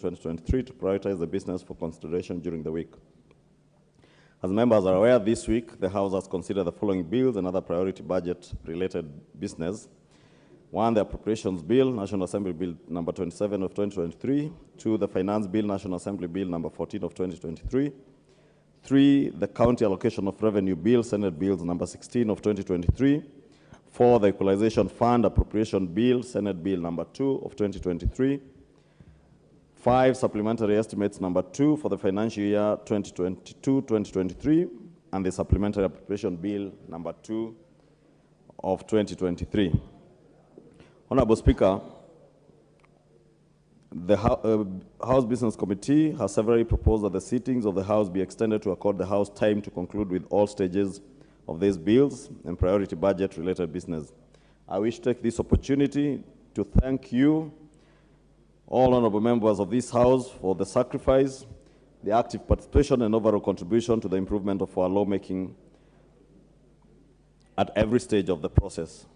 2023 to prioritize the business for consideration during the week. As members are aware, this week the House has considered the following bills and other priority budget-related business. 1, the Appropriations Bill, National Assembly Bill number 27 of 2023. 2, the Finance Bill, National Assembly Bill number 14 of 2023. 3, the County Allocation of Revenue Bill, Senate Bills number 16 of 2023. 4, the Equalization Fund Appropriation Bill, Senate Bill number 2 of 2023. 5, Supplementary Estimates number 2 for the financial year 2022-2023, and the Supplementary Appropriation Bill number 2 of 2023. Honorable Speaker, the House Business Committee has severally proposed that the sittings of the House be extended to accord the House time to conclude with all stages of these bills and priority budget-related business. I wish to take this opportunity to thank you, all honorable members of this House, for the sacrifice, the active participation, and overall contribution to the improvement of our lawmaking at every stage of the process.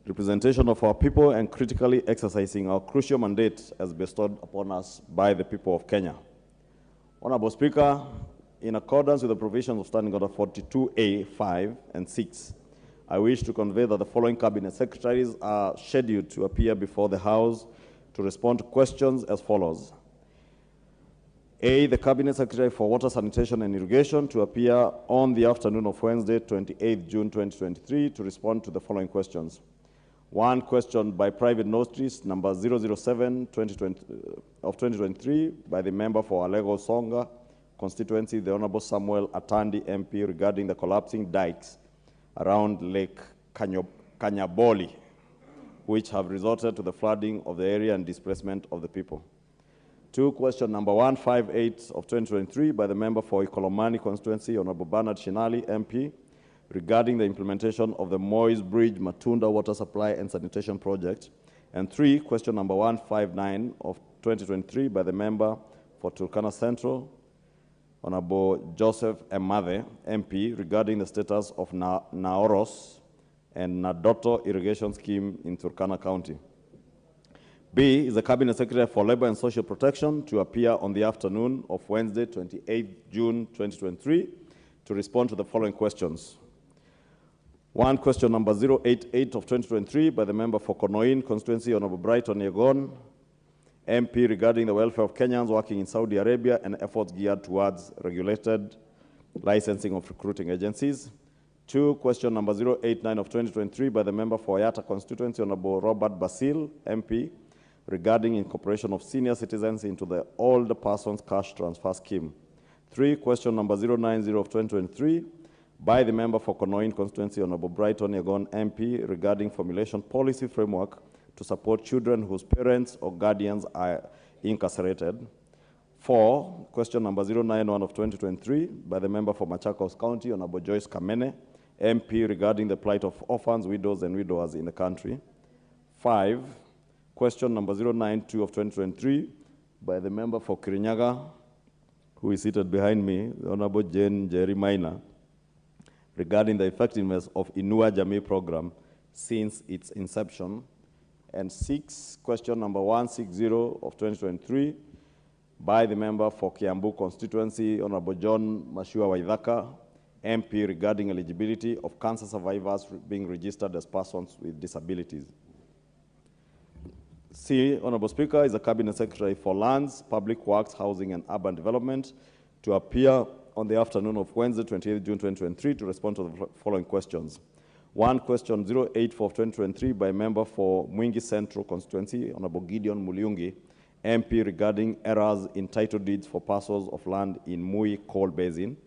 Representation of our people and critically exercising our crucial mandate as bestowed upon us by the people of Kenya. Honorable Speaker, in accordance with the provisions of Standing Order 42A, 5, and 6, I wish to convey that the following cabinet secretaries are scheduled to appear before the House to respond to questions as follows. A, the Cabinet Secretary for Water, Sanitation and Irrigation to appear on the afternoon of Wednesday, 28th June 2023 to respond to the following questions. 1, question by private notice number 007 of 2023 by the member for Alego Songa constituency, the Honorable Samuel Atandi MP, regarding the collapsing dikes around Lake Kanyaboli, which have resulted to the flooding of the area and displacement of the people. 2, question number 158 of 2023 by the member for Ikolomani constituency, Honorable Bernard Shinali MP, regarding the implementation of the Moy's Bridge Matunda Water Supply and Sanitation Project. And 3, question number 159 of 2023 by the member for Turkana Central, Honorable Joseph Emade MP, regarding the status of Naoros and Nadoto irrigation scheme in Turkana County. B is the Cabinet Secretary for Labor and Social Protection to appear on the afternoon of Wednesday, 28 June 2023 to respond to the following questions. 1, question number 088 of 2023 by the member for Konoin constituency, Honorable Brighton Yegon MP, regarding the welfare of Kenyans working in Saudi Arabia and efforts geared towards regulated licensing of recruiting agencies. 2, question number 089 of 2023 by the member for Ayata constituency, Honorable Robert Basil MP, regarding incorporation of senior citizens into the Older Persons Cash Transfer Scheme. 3, question number 090 of 2023 by the member for Konoin constituency, Honorable Brighton Yegon MP, regarding formulation policy framework to support children whose parents or guardians are incarcerated. 4, question number 091 of 2023 by the member for Machakos County, Honorable Joyce Kamene MP, regarding the plight of orphans, widows, and widowers in the country. 5, question number 092 of 2023 by the member for Kirinyaga, who is seated behind me, the Honorable Jane Jerry Maina, regarding the effectiveness of Inua Jamii program since its inception. And 6, question number 160 of 2023 by the member for Kiambu constituency, Honorable John Mashua Waithaka MP, regarding eligibility of cancer survivors being registered as persons with disabilities. C, Honorable Speaker, is the Cabinet Secretary for Lands, Public Works, Housing and Urban Development to appear on the afternoon of Wednesday, 28 June 2023 to respond to the following questions. 1, question 084 of 2023 by member for Mwingi Central constituency, Honorable Gideon Moi MP, regarding errors in title deeds for parcels of land in Mui Coal Basin.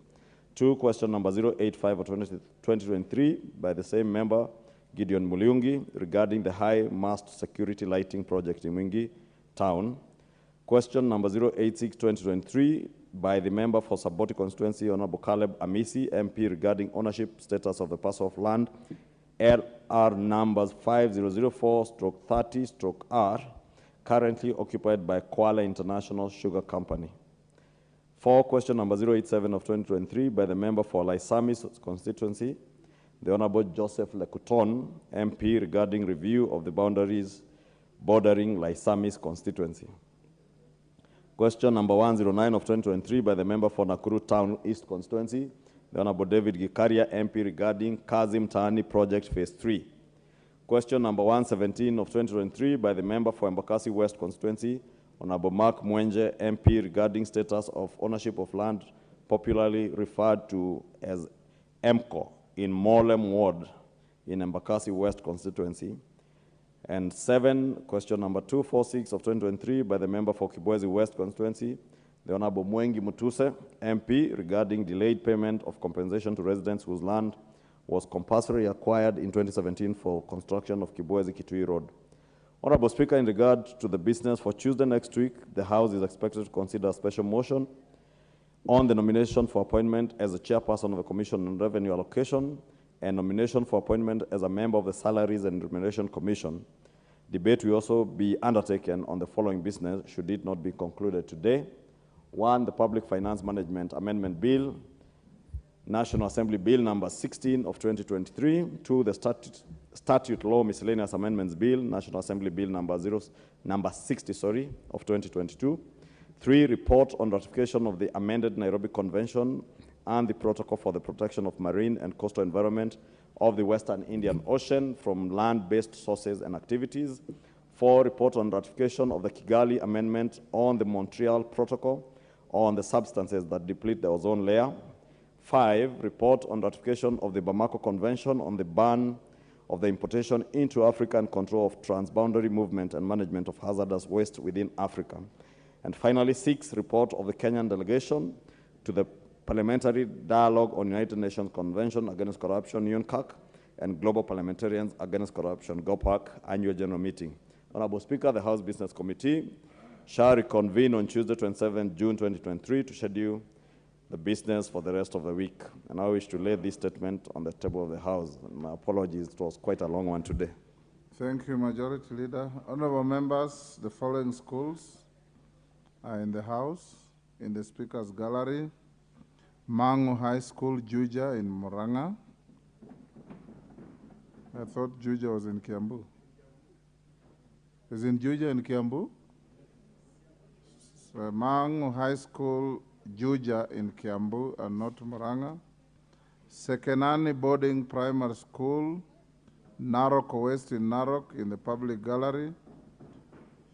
2, question number 085 of 2023 by the same member, Gideon Moi, regarding the high mast security lighting project in Mwingi Town. Question number 086 2023 by the member for Saboti constituency, Honorable Caleb Amisi MP, regarding ownership status of the parcel of land LR numbers 5004/30/R, currently occupied by Kuala International Sugar Company. 4, question number 087 of 2023 by the member for Laisamis constituency, the Honorable Joseph Lekuton MP, regarding review of the boundaries bordering Laisamis constituency. Question number 109 of 2023 by the member for Nakuru Town East Constituency, the Honorable David Gikaria, MP, regarding Kazim Taani Project Phase 3. Question number 117 of 2023 by the member for Embakasi West Constituency, Honorable Mark Mwenje, MP, regarding status of ownership of land popularly referred to as MCO in Molem Ward in Embakasi West Constituency. And 7, question number 246 of 2023 by the member for Kibwezi West Constituency, the Honorable Mwengi Mutuse, MP, regarding delayed payment of compensation to residents whose land was compulsory acquired in 2017 for construction of Kibwezi Kitui Road. Honorable Speaker, in regard to the business for Tuesday next week, the House is expected to consider a special motion on the nomination for appointment as a chairperson of the Commission on Revenue Allocation and nomination for appointment as a member of the Salaries and Remuneration Commission. Debate will also be undertaken on the following business should it not be concluded today. 1, the Public Finance Management Amendment Bill, National Assembly Bill number 16 of 2023. 2, the Statute Law Miscellaneous Amendments Bill, National Assembly Bill number 60 of 2022. 3, report on ratification of the amended Nairobi Convention and the Protocol for the Protection of Marine and Coastal Environment of the Western Indian Ocean from land-based sources and activities. 4, report on ratification of the Kigali Amendment on the Montreal Protocol on the substances that deplete the ozone layer. 5, report on ratification of the Bamako Convention on the ban of the importation into Africa and control of transboundary movement and management of hazardous waste within Africa. And finally, 6, report of the Kenyan delegation to the Parliamentary Dialogue on United Nations Convention Against Corruption, UNCAC, and Global Parliamentarians Against Corruption, GOPAC, Annual General Meeting. Honorable Speaker, the House Business Committee shall reconvene on Tuesday, 27 June 2023 to schedule the business for the rest of the week. And I wish to lay this statement on the table of the House. And my apologies, it was quite a long one today. Thank you, Majority Leader. Honorable members, the following schools are in the House, in the Speaker's Gallery: Mangu High School, Juja in Murang'a. I thought Juja was in Kiambu. Is in Juja in Kiambu? So Mangu High School, Juja in Kiambu and not Murang'a. Sekenani Boarding Primary School, Narok West in Narok in the Public Gallery.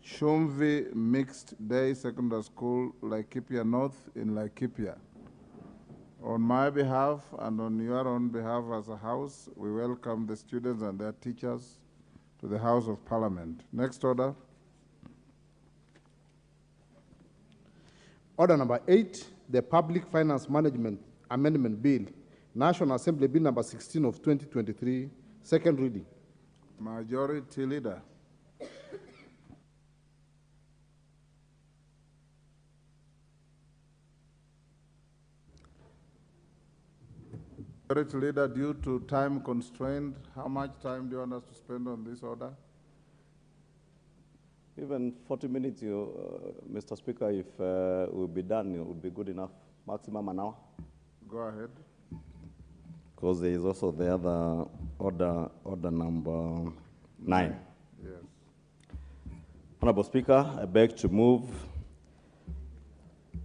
Shumvi Mixed Day Secondary School, Laikipia North in Laikipia. On my behalf and on your own behalf as a House, we welcome the students and their teachers to the House of Parliament. Next order. Order number 8, the Public Finance Management Amendment Bill, National Assembly Bill number 16 of 2023, second reading. Majority Leader. Majority Leader, due to time constraint, how much time do you want us to spend on this order? Even 40 minutes, Mr. Speaker, if we'll be done, it would be good enough. Maximum an hour. Go ahead. Because there is also the other order number 9. Yes. Honorable Speaker, I beg to move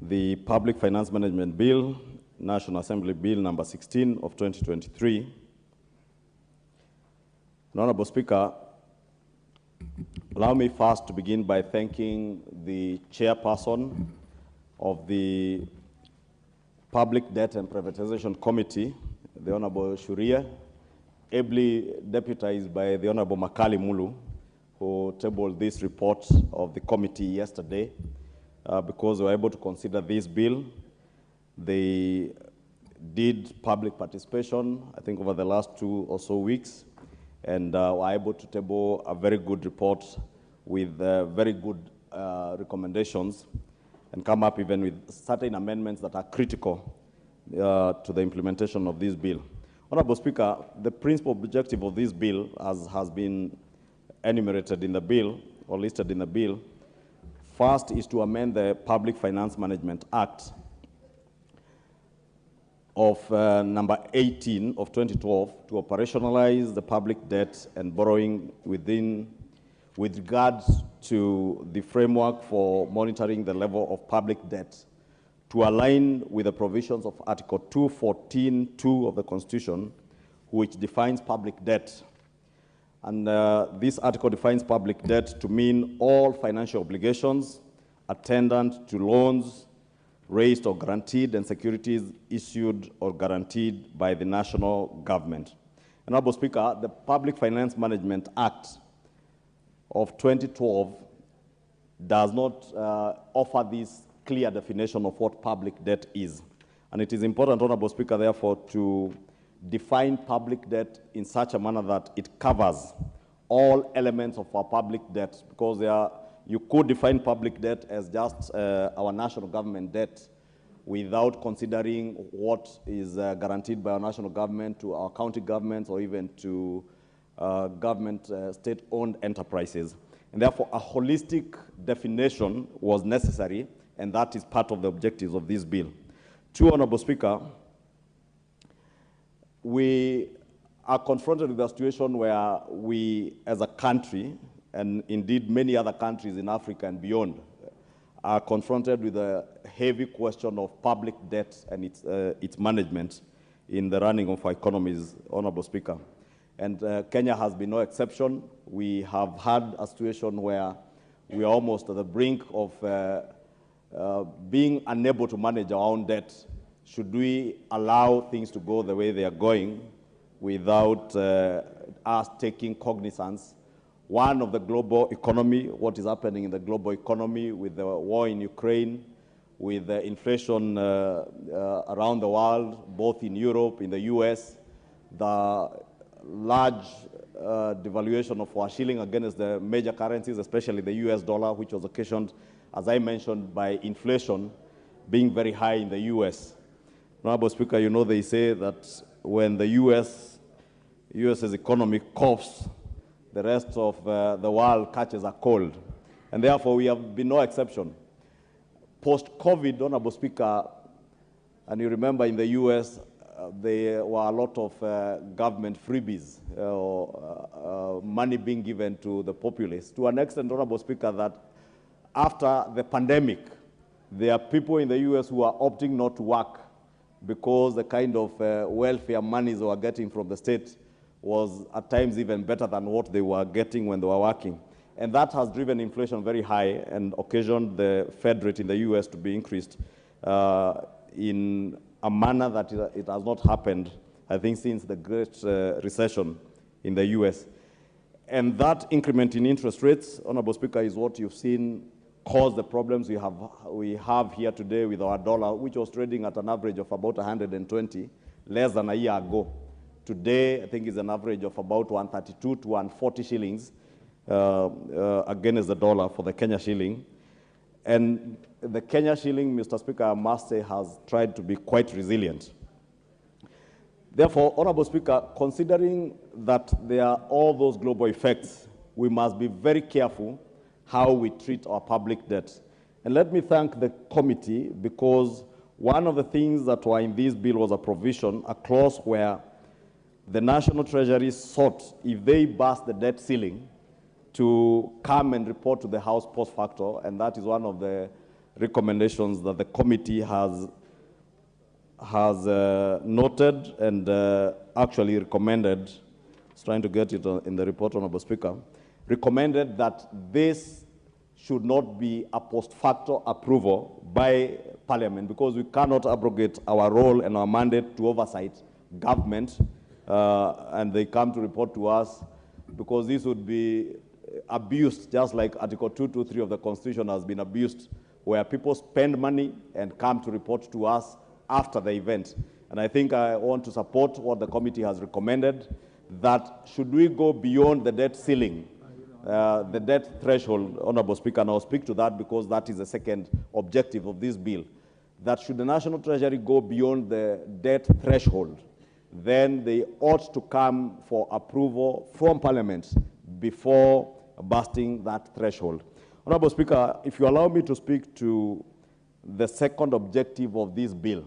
the Public Finance Management Bill, National Assembly Bill number 16 of 2023. Honorable Speaker, allow me first to begin by thanking the chairperson of the Public Debt and Privatization Committee, the Honorable Shuria, ably deputized by the Honorable Makali Mulu, who tabled this report of the committee yesterday, because we were able to consider this bill. They did public participation, I think, over the last 2 or so weeks, and were able to table a very good report with very good recommendations, and come up even with certain amendments that are critical to the implementation of this bill. Honorable Speaker, the principal objective of this bill, as has been enumerated in the bill, or listed in the bill, first is to amend the Public Finance Management Act of number 18 of 2012 to operationalize the public debt and borrowing with regards to the framework for monitoring the level of public debt to align with the provisions of Article 214(2) of the Constitution, which defines public debt. And this article defines public debt to mean all financial obligations attendant to loans raised or guaranteed and securities issued or guaranteed by the national government. Honorable Speaker, the Public Finance Management Act of 2012 does not offer this clear definition of what public debt is. And it is important, Honorable Speaker, therefore, to define public debt in such a manner that it covers all elements of our public debt, because you could define public debt as just our national government debt without considering what is guaranteed by our national government to our county governments or even to government state-owned enterprises. And therefore, a holistic definition was necessary, and that is part of the objectives of this bill. Two, Honorable Speaker, we are confronted with a situation where we, as a country, and indeed many other countries in Africa and beyond, are confronted with a heavy question of public debt and its management in the running of our economies, Honorable Speaker. And Kenya has been no exception. We have had a situation where we are almost at the brink of being unable to manage our own debt. Should we allow things to go the way they are going without us taking cognizance, one, of the global economy, what is happening in the global economy with the war in Ukraine, with the inflation around the world, both in Europe, in the US, the large devaluation of our shilling against the major currencies, especially the US dollar, which was occasioned, as I mentioned, by inflation being very high in the US. Honorable Speaker, you know they say that when the US's economy coughs, the rest of the world catches a cold. And therefore, we have been no exception. Post-COVID, Honorable Speaker, and you remember in the US, there were a lot of government freebies, money being given to the populace. To an extent, Honorable Speaker, that after the pandemic, there are people in the US who are opting not to work because the kind of welfare monies they were getting from the state was at times even better than what they were getting when they were working. And that has driven inflation very high and occasioned the Fed rate in the US to be increased in a manner that it has not happened, I think, since the Great Recession in the US. And that increment in interest rates, Honorable Speaker, is what you've seen cause the problems we have here today with our dollar, which was trading at an average of about 120 less than a year ago. Today, I think it's an average of about 132 to 140 shillings against the dollar for the Kenya shilling. And the Kenya shilling, Mr. Speaker, I must say, has tried to be quite resilient. Therefore, Honorable Speaker, considering that there are all those global effects, we must be very careful how we treat our public debt. And let me thank the committee, because one of the things that were in this bill was a provision, a clause where the National Treasury sought, if they burst the debt ceiling, to come and report to the House post facto, and that is one of the recommendations that the committee has noted and actually recommended. I was trying to get it in the report, Honorable Speaker, recommended that this should not be a post facto approval by Parliament, because we cannot abrogate our role and our mandate to oversight government, and they come to report to us, because this would be abused, just like Article 223 of the Constitution has been abused, where people spend money and come to report to us after the event. And I think I want to support what the committee has recommended, that should we go beyond the debt ceiling, the debt threshold, Honorable Speaker, and I'll speak to that because that is the second objective of this bill, that should the National Treasury go beyond the debt threshold, then they ought to come for approval from Parliament before busting that threshold. Honorable Speaker, if you allow me to speak to the second objective of this bill,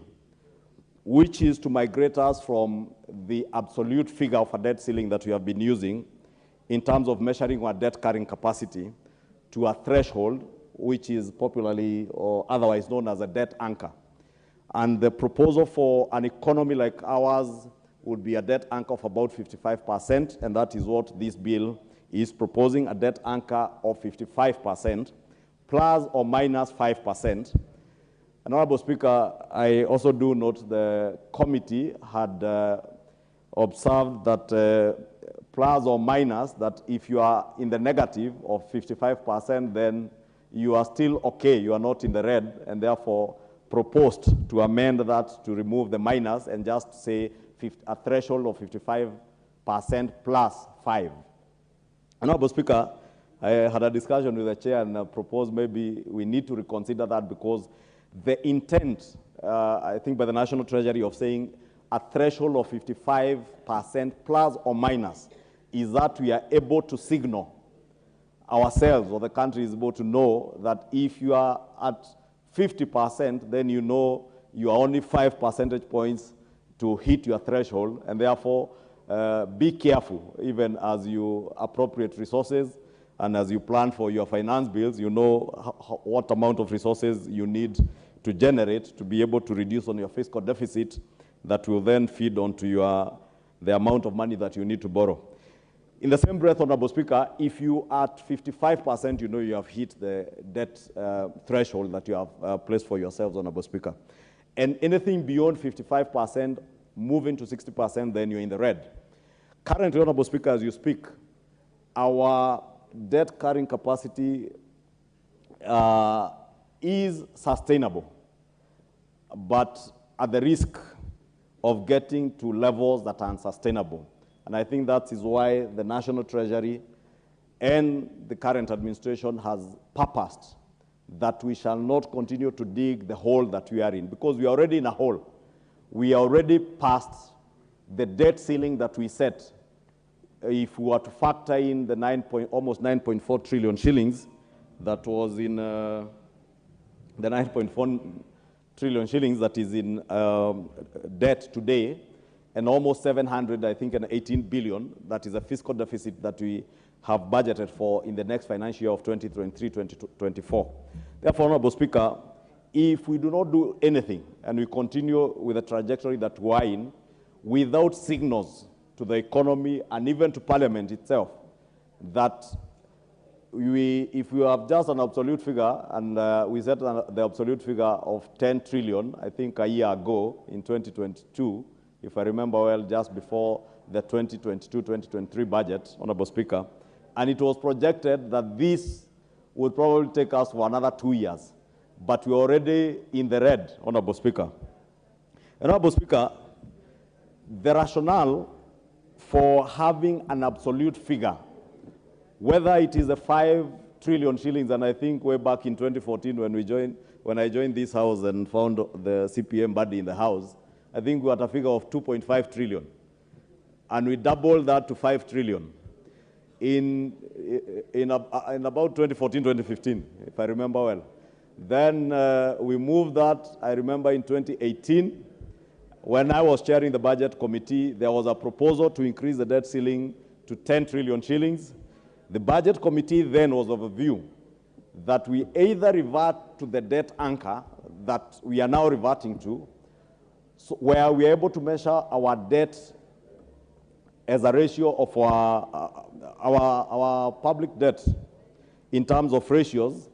which is to migrate us from the absolute figure of a debt ceiling that we have been using in terms of measuring our debt carrying capacity to a threshold, which is popularly or otherwise known as a debt anchor. And the proposal for an economy like ours would be a debt anchor of about 55%, and that is what this bill is proposing, a debt anchor of 55%, plus or minus 5%. And Honorable Speaker, I also do note the committee had observed that plus or minus, that if you are in the negative of 55%, then you are still okay, you are not in the red, and therefore proposed to amend that to remove the minus and just say a threshold of 55% plus 5. Honorable Speaker, I had a discussion with the chair and proposed maybe we need to reconsider that, because the intent, I think by the National Treasury, of saying a threshold of 55% plus or minus is that we are able to signal ourselves, or the country is able to know that if you are at 50%, then you know you are only 5 percentage points to hit your threshold, and therefore be careful even as you appropriate resources and as you plan for your finance bills. You know what amount of resources you need to generate to be able to reduce on your fiscal deficit that will then feed onto the amount of money that you need to borrow. In the same breath, Honorable Speaker, if you are at 55%, you know you have hit the debt threshold that you have placed for yourselves, Honorable Speaker. And anything beyond 55%, moving to 60%, then you're in the red. Currently, Honorable Speaker, as you speak, our debt carrying capacity is sustainable, but at the risk of getting to levels that are unsustainable. And I think that is why the National Treasury and the current administration has purposed that we shall not continue to dig the hole that we are in, because we are already in a hole. We are already past the debt ceiling that we set. If we were to factor in the almost 9.4 trillion shillings that was in the 9.4 trillion shillings that is in debt today, and almost 700, I think, and 18 billion, that is a fiscal deficit that we have budgeted for in the next financial year of 2023-2024. Therefore, Honorable Speaker, if we do not do anything and we continue with the trajectory that we are in, without signals to the economy and even to Parliament itself, that if we have just an absolute figure, and we set the absolute figure of 10 trillion, I think a year ago in 2022, if I remember well, just before the 2022-2023 budget, Honorable Speaker, and it was projected that this would probably take us for another 2 years, but we're already in the red, Honorable Speaker. Honorable Speaker, the rationale for having an absolute figure, whether it is the 5 trillion shillings, and I think way back in 2014 when I joined this house and found the CPM body in the house, I think we had a figure of 2.5 trillion. And we doubled that to 5 trillion in about 2014, 2015, if I remember well. Then we moved that, I remember in 2018, when I was chairing the budget committee, there was a proposal to increase the debt ceiling to 10 trillion shillings. The budget committee then was of a view that we either revert to the debt anchor that we are now reverting to, so where we are able to measure our debt as a ratio of our public debt in terms of ratios,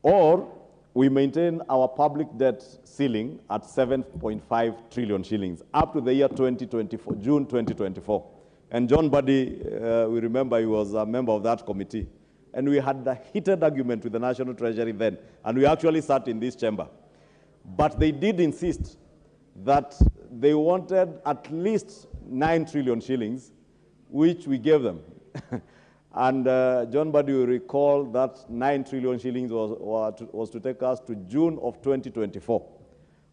or we maintain our public debt ceiling at 7.5 trillion shillings up to the year 2024, June 2024. And John Buddy, we remember he was a member of that committee. And we had a heated argument with the National Treasury then, and we actually sat in this chamber. But they did insist that they wanted at least 9 trillion shillings, which we gave them. And John Buddy will recall that 9 trillion shillings was to take us to June of 2024.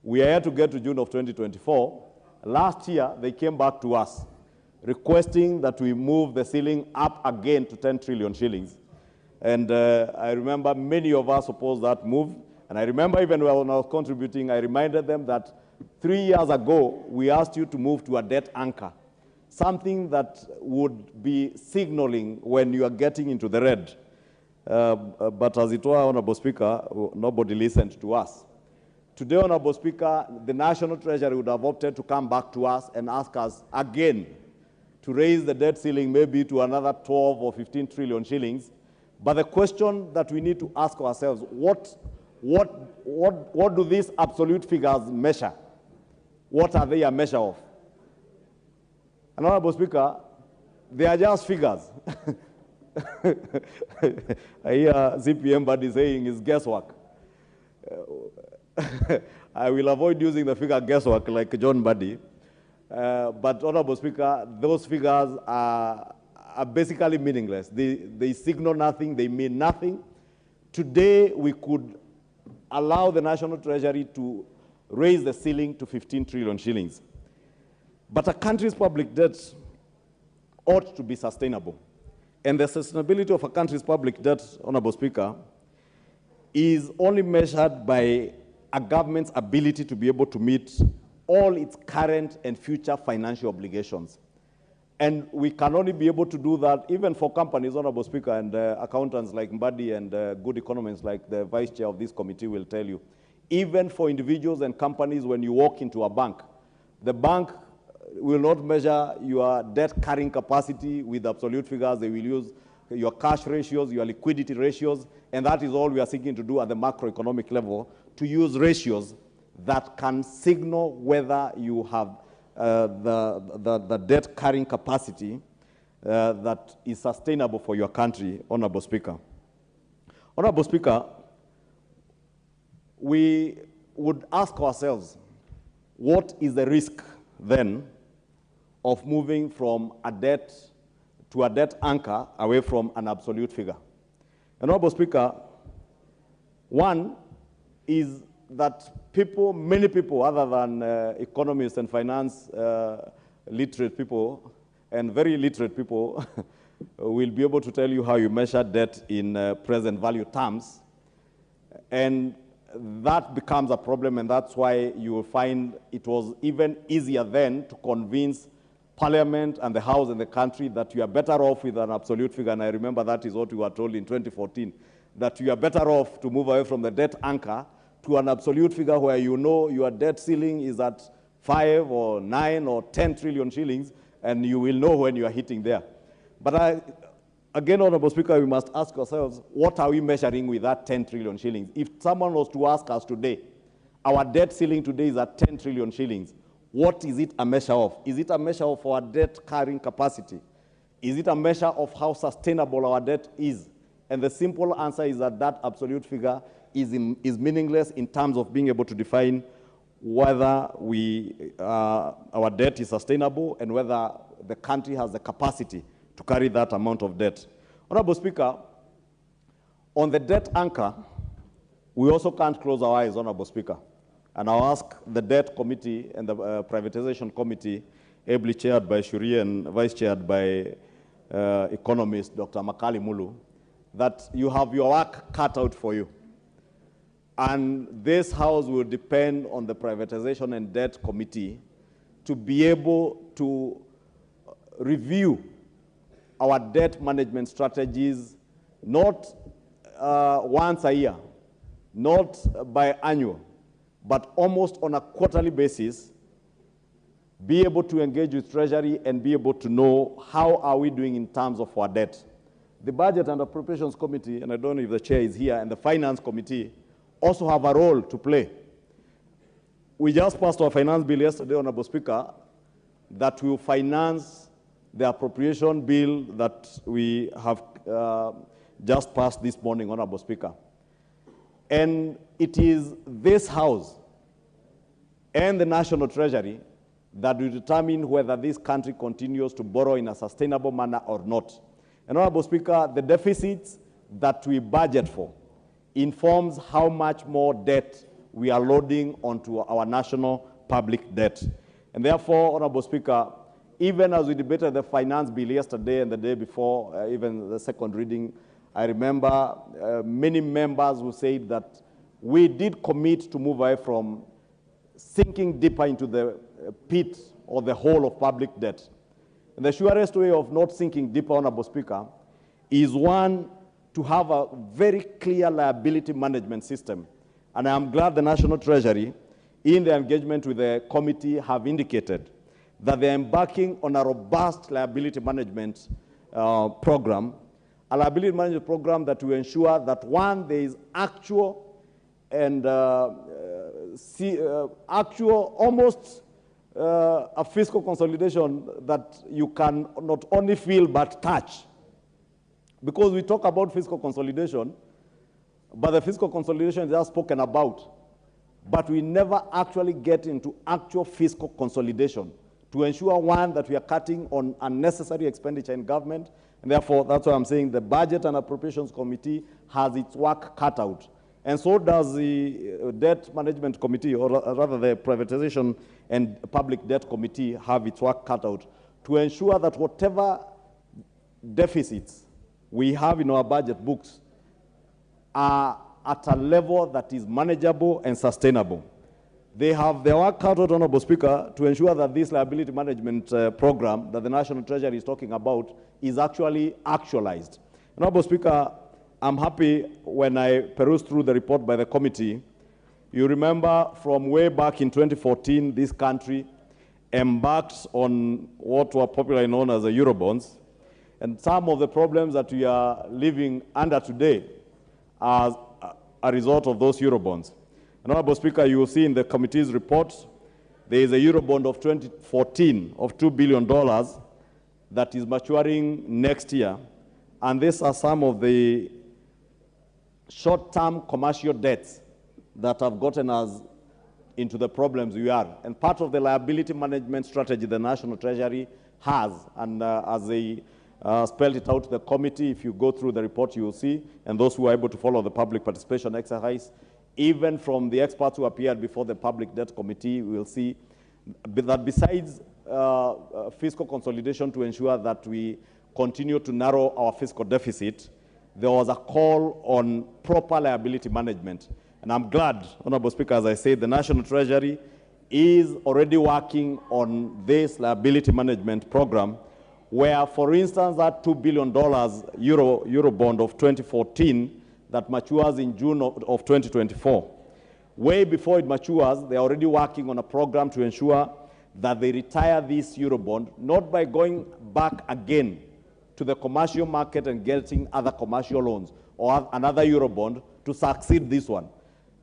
We are here to get to June of 2024. Last year, they came back to us requesting that we move the ceiling up again to 10 trillion shillings. And I remember many of us opposed that move. And I remember even when I was contributing, I reminded them that 3 years ago, we asked you to move to a debt anchor, something that would be signaling when you are getting into the red. But as it were, Honorable Speaker, nobody listened to us. Today, Honorable Speaker, the National Treasury would have opted to come back to us and ask us again to raise the debt ceiling maybe to another 12 or 15 trillion shillings. But the question that we need to ask ourselves, what do these absolute figures measure? What are they a measure of? And Honorable Speaker, they are just figures. I hear CPM buddy saying it's guesswork. I will avoid using the figure guesswork like John Buddy. But Honorable Speaker, those figures are basically meaningless. They signal nothing, they mean nothing. Today, we could allow the National Treasury to raise the ceiling to 15 trillion shillings. But a country's public debt ought to be sustainable. And the sustainability of a country's public debt, Honorable Speaker, is only measured by a government's ability to be able to meet all its current and future financial obligations. And we can only be able to do that even for companies, Honorable Speaker, and accountants like Mbadi and good economists like the Vice Chair of this committee will tell you. Even for individuals and companies, when you walk into a bank, the bank will not measure your debt carrying capacity with absolute figures. They will use your cash ratios, your liquidity ratios, and that is all we are seeking to do at the macroeconomic level, to use ratios that can signal whether you have the debt carrying capacity that is sustainable for your country, Honorable Speaker. Honorable Speaker, we would ask ourselves, what is the risk then of moving from a debt to a debt anchor away from an absolute figure? Honorable Speaker, one is that many people other than economists and finance literate people and very literate people will be able to tell you how you measure debt in present value terms. And that becomes a problem, and that's why you will find it was even easier then to convince Parliament and the House and the country that you are better off with an absolute figure. And I remember that is what we were told in 2014, that you are better off to move away from the debt anchor to an absolute figure where you know your debt ceiling is at 5 or 9 or 10 trillion shillings, and you will know when you are hitting there. But again, Honorable Speaker, we must ask ourselves, what are we measuring with that 10 trillion shillings? If someone was to ask us today, our debt ceiling today is at 10 trillion shillings, what is it a measure of? Is it a measure of our debt carrying capacity? Is it a measure of how sustainable our debt is? And the simple answer is that that absolute figure is meaningless in terms of being able to define whether our debt is sustainable and whether the country has the capacity to carry that amount of debt. Honorable Speaker, on the debt anchor, we also can't close our eyes, Honorable Speaker. And I'll ask the debt committee and the privatization committee, ably chaired by Shuri and vice chaired by economist Dr. Makali Mulu, that you have your work cut out for you. And this House will depend on the privatization and debt committee to be able to review our debt management strategies, not once a year, not biannual, but almost on a quarterly basis, be able to engage with Treasury and be able to know how are we doing in terms of our debt. The Budget and Appropriations Committee, and I don't know if the chair is here, and the Finance Committee also have a role to play. We just passed our finance bill yesterday, Honorable Speaker, that will finance the appropriation bill that we have just passed this morning, Honorable Speaker. And it is this House and the National Treasury that will determine whether this country continues to borrow in a sustainable manner or not. And Honorable Speaker, the deficits that we budget for informs how much more debt we are loading onto our national public debt. And therefore, Honorable Speaker, even as we debated the finance bill yesterday and the day before, even the second reading, I remember many members who said that we did commit to move away from sinking deeper into the pit or the hole of public debt. And the surest way of not sinking deeper, Honorable Speaker, is one, to have a very clear liability management system. And I am glad the National Treasury, in their engagement with the committee, have indicated that they are embarking on a robust liability management program, a liability management program that will ensure that, one, there is actual and almost a fiscal consolidation that you can not only feel but touch. Because we talk about fiscal consolidation, but the fiscal consolidation is just spoken about. But we never actually get into actual fiscal consolidation to ensure, one, that we are cutting on unnecessary expenditure in government. And therefore, that's why I'm saying the Budget and Appropriations Committee has its work cut out. And so does the Debt Management Committee, or rather the Privatization and Public Debt Committee, have its work cut out to ensure that whatever deficits we have in our budget books are at a level that is manageable and sustainable. They have their work cut out, Honorable Speaker, to ensure that this liability management program that the National Treasury is talking about is actually actualized. Honorable Speaker, I'm happy when I perused through the report by the committee. You remember from way back in 2014, this country embarked on what were popularly known as the Eurobonds. And some of the problems that we are living under today are a result of those Eurobonds. Honorable Speaker, you will see in the committee's report, there is a Eurobond of 2014 of $2 billion that is maturing next year. And these are some of the short-term commercial debts that have gotten us into the problems we are. And part of the liability management strategy the National Treasury has, and as they spelled it out to the committee, if you go through the report, you will see, and those who are able to follow the public participation exercise, even from the experts who appeared before the Public Debt Committee, we will see that besides fiscal consolidation to ensure that we continue to narrow our fiscal deficit, there was a call on proper liability management. And I'm glad, Honorable Speaker, as I said, the National Treasury is already working on this liability management program, where, for instance, that $2 billion Euro bond of 2014 that matures in June of 2024, way before it matures, they're already working on a program to ensure that they retire this Euro bond, not by going back again to the commercial market and getting other commercial loans or another Euro bond to succeed this one.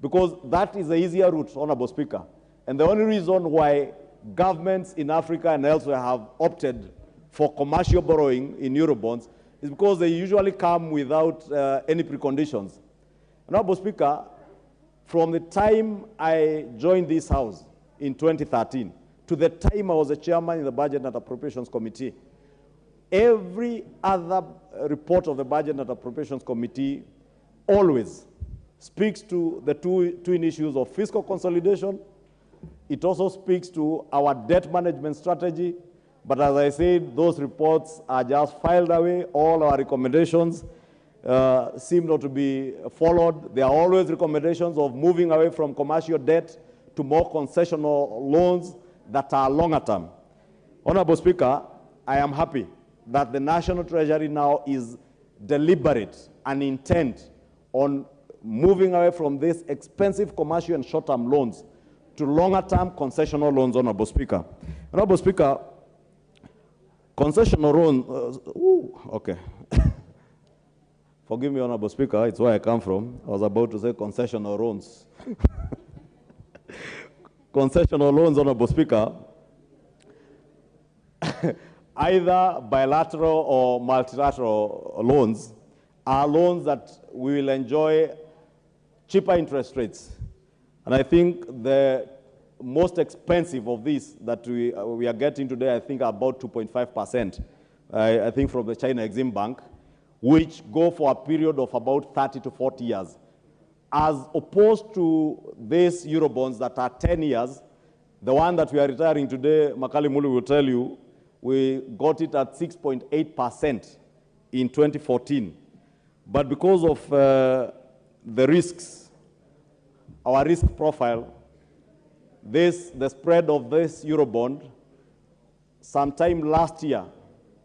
Because that is the easier route, Honorable Speaker. And the only reason why governments in Africa and elsewhere have opted for commercial borrowing in Euro bonds is because they usually come without any preconditions. Honorable Speaker, from the time I joined this House in 2013 to the time I was a chairman in the Budget and Appropriations Committee, every other report of the Budget and Appropriations Committee always speaks to the twin issues of fiscal consolidation. It also speaks to our debt management strategy. But as I said, those reports are just filed away. All our recommendations seem not to be followed. There are always recommendations of moving away from commercial debt to more concessional loans that are longer term. Honorable Speaker, I am happy that the National Treasury now is deliberate and intent on moving away from these expensive commercial and short-term loans to longer-term concessional loans, Honorable Speaker. Honorable Speaker, concessional loans, okay. Forgive me, Honorable Speaker, it's where I come from. I was about to say concessional loans. Concessional loans, Honorable Speaker, either bilateral or multilateral loans, are loans that we will enjoy cheaper interest rates. And I think the most expensive of these that we are getting today, I think, are about 2.5%, I think, from the China Exim Bank, which go for a period of about 30 to 40 years, as opposed to these Eurobonds that are 10 years. The one that we are retiring today, Makali Mulu will tell you, we got it at 6.8% in 2014. But because of the risks, our risk profile, the spread of this Eurobond, sometime last year,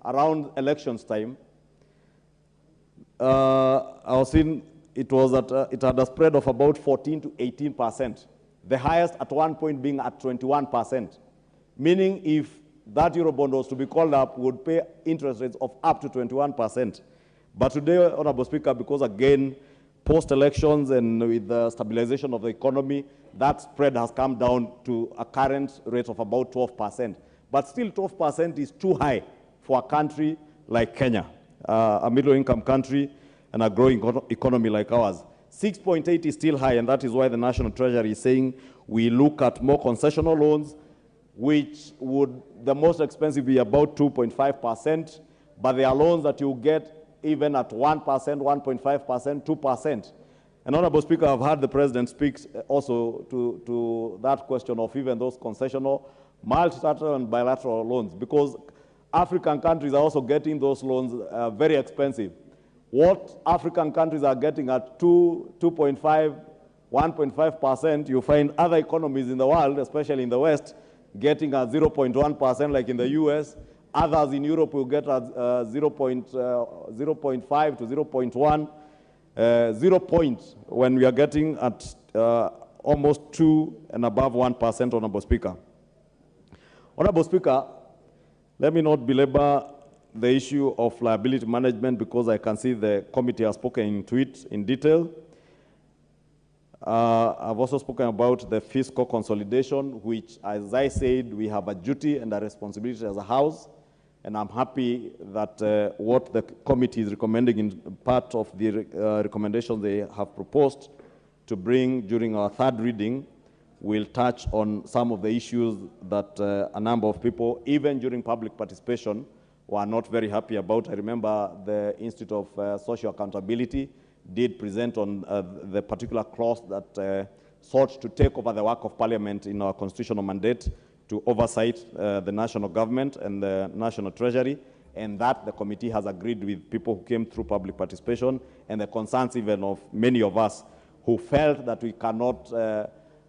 around elections time, I was seeing it was at, it had a spread of about 14 to 18%. The highest at one point being at 21%. Meaning if that Eurobond was to be called up, would pay interest rates of up to 21%. But today, Honorable Speaker, because again, post-elections and with the stabilization of the economy, that spread has come down to a current rate of about 12%. But still 12% is too high for a country like Kenya, a middle-income country and a growing economy like ours. 6.8 is still high, and that is why the National Treasury is saying we look at more concessional loans, which would, the most expensive, be about 2.5%, but there are loans that you get even at 1%, 1.5%, 2%. And Honorable Speaker, I've heard the President speak also to that question of even those concessional, multilateral and bilateral loans, because African countries are also getting those loans very expensive. What African countries are getting at 2.5, 1.5%, you find other economies in the world, especially in the West, getting at 0.1%, like in the US. Others in Europe will get at 0.5 to 0.1, 0 point when we are getting at almost 2 and above 1%, Honorable Speaker. Honorable Speaker, let me not belabor the issue of liability management because I can see the committee has spoken into it in detail. I've also spoken about the fiscal consolidation, which, as I said, we have a duty and a responsibility as a House, and I'm happy that what the committee is recommending in part of the recommendations they have proposed to bring during our third reading will touch on some of the issues that a number of people, even during public participation, were not very happy about. I remember the Institute of Social Accountability did present on the particular clause that sought to take over the work of Parliament in our constitutional mandate to oversight the national government and the National Treasury, and that the committee has agreed with people who came through public participation and the concerns even of many of us who felt that we cannot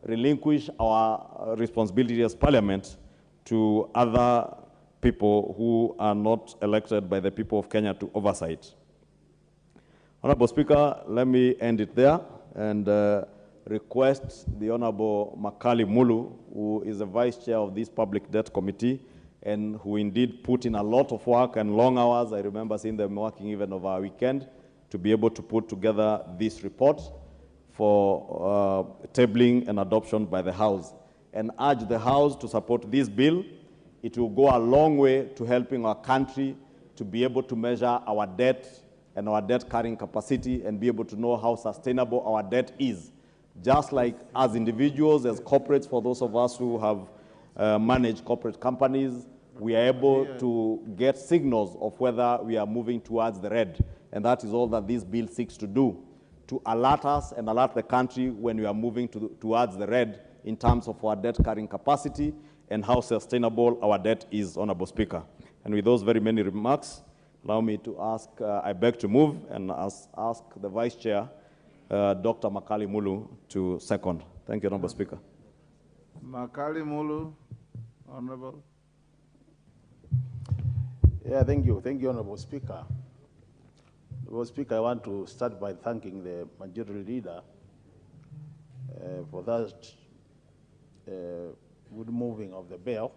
relinquish our responsibility as Parliament to other people who are not elected by the people of Kenya to oversight. Honorable Speaker, let me end it there and request the Honorable Makali Mulu, who is the Vice Chair of this Public Debt Committee and who indeed put in a lot of work and long hours. I remember seeing them working even over our weekend to be able to put together this report for tabling and adoption by the House, and urge the House to support this bill. It will go a long way to helping our country to be able to measure our debt and our debt carrying capacity and be able to know how sustainable our debt is. Just like as individuals, as corporates, for those of us who have managed corporate companies, we are able to get signals of whether we are moving towards the red. And that is all that this bill seeks to do, to alert us and alert the country when we are moving towards the red in terms of our debt carrying capacity and how sustainable our debt is, Honorable Speaker. And with those very many remarks, allow me to ask, I beg to move and ask the Vice Chair, Dr. Makali Mulu, to second. Thank you, Honorable Speaker. Makali Mulu, Honorable. Yeah, thank you. Thank you, Honorable Speaker. Honorable Speaker, I want to start by thanking the Majority Leader for that good moving of the bill.